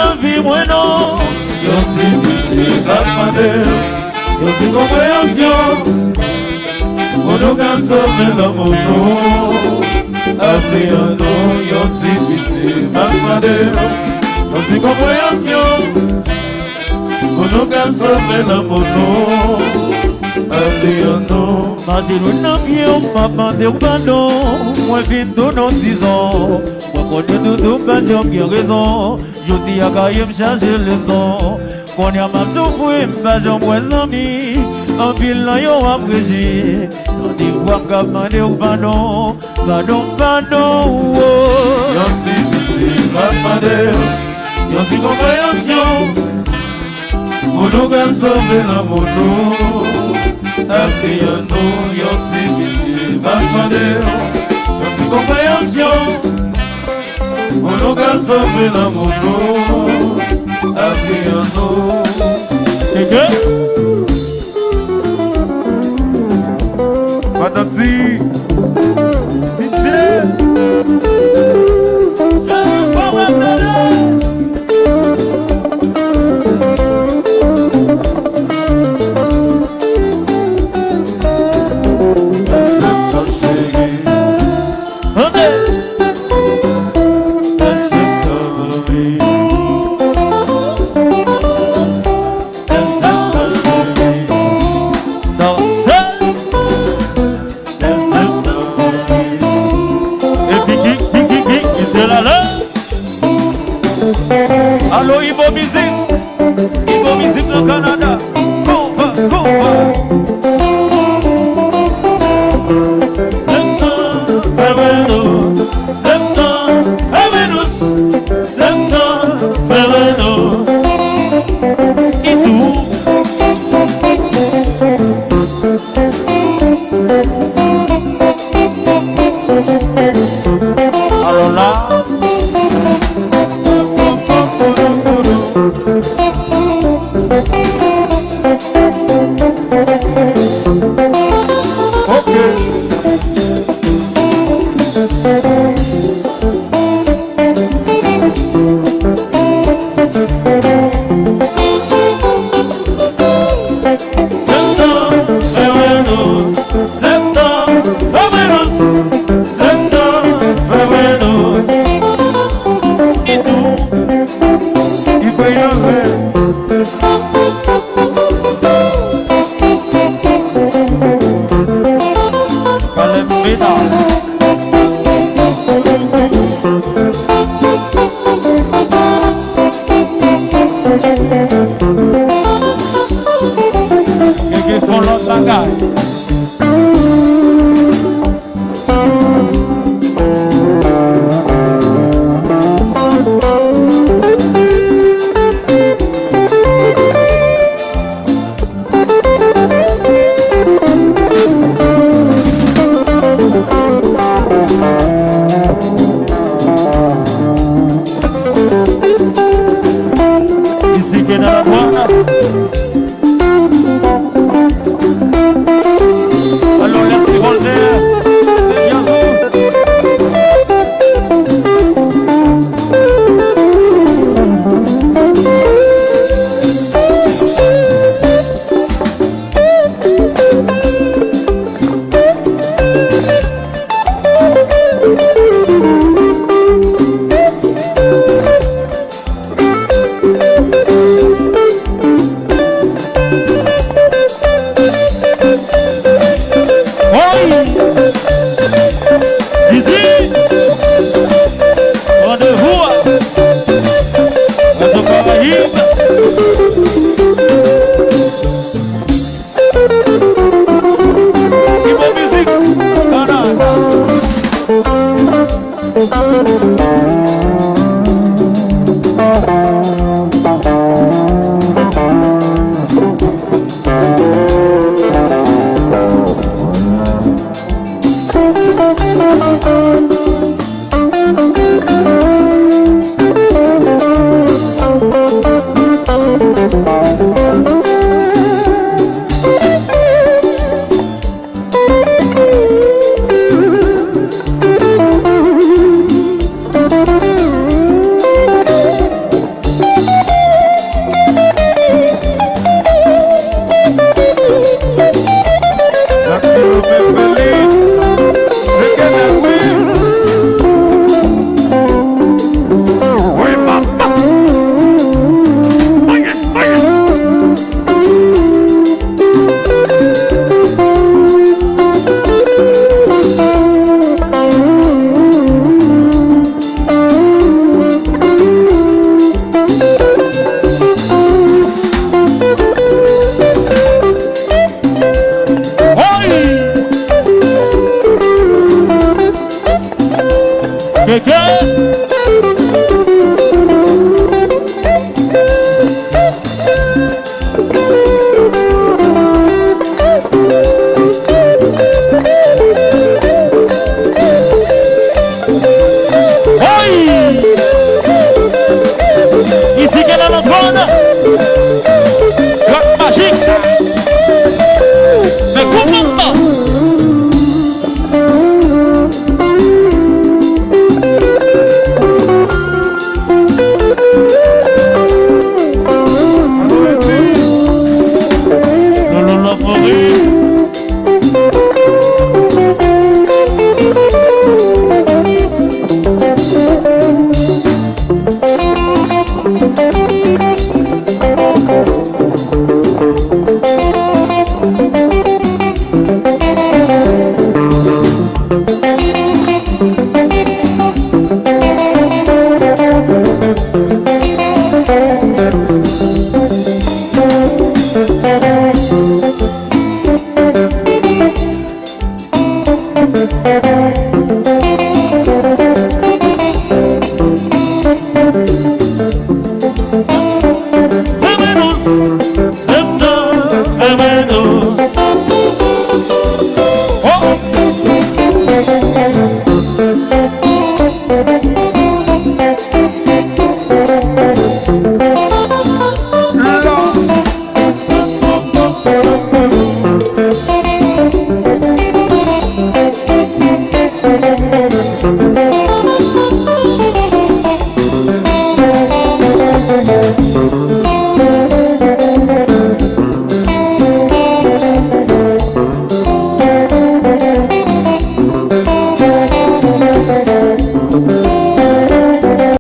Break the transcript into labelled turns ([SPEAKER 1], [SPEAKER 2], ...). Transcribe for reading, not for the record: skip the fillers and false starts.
[SPEAKER 1] la vie bueno. Yo si calmadero, yo sin compréhension. Mono canso me la mono. Afriano, yo si calmadero, yo sin compréhension. Mono canso me la mono. Afriano. Imagine un pied, papa de Ubano. Moi, fin de nos 6 ans. Moi, connais tout, pas de qui a raison. Je dis à Gaïa, me changer les ans. Qu'on y a ma souffrance, pas de moi, amis. En pile, là, yo, apprécié. On dit, voir comme un de Ubano. Pardon, pardon, oh. Y'en si, calmadero. Y'en si, compréhension. Mono, canso, me la mono. Afriano, yo si calmadero, yo si compréhension. Mono canso me la mono. Afriano. Patati, pitié. Je veux pas m'en Allo Ibo Music le Canada. Compa. Alors là. Rendez-vous.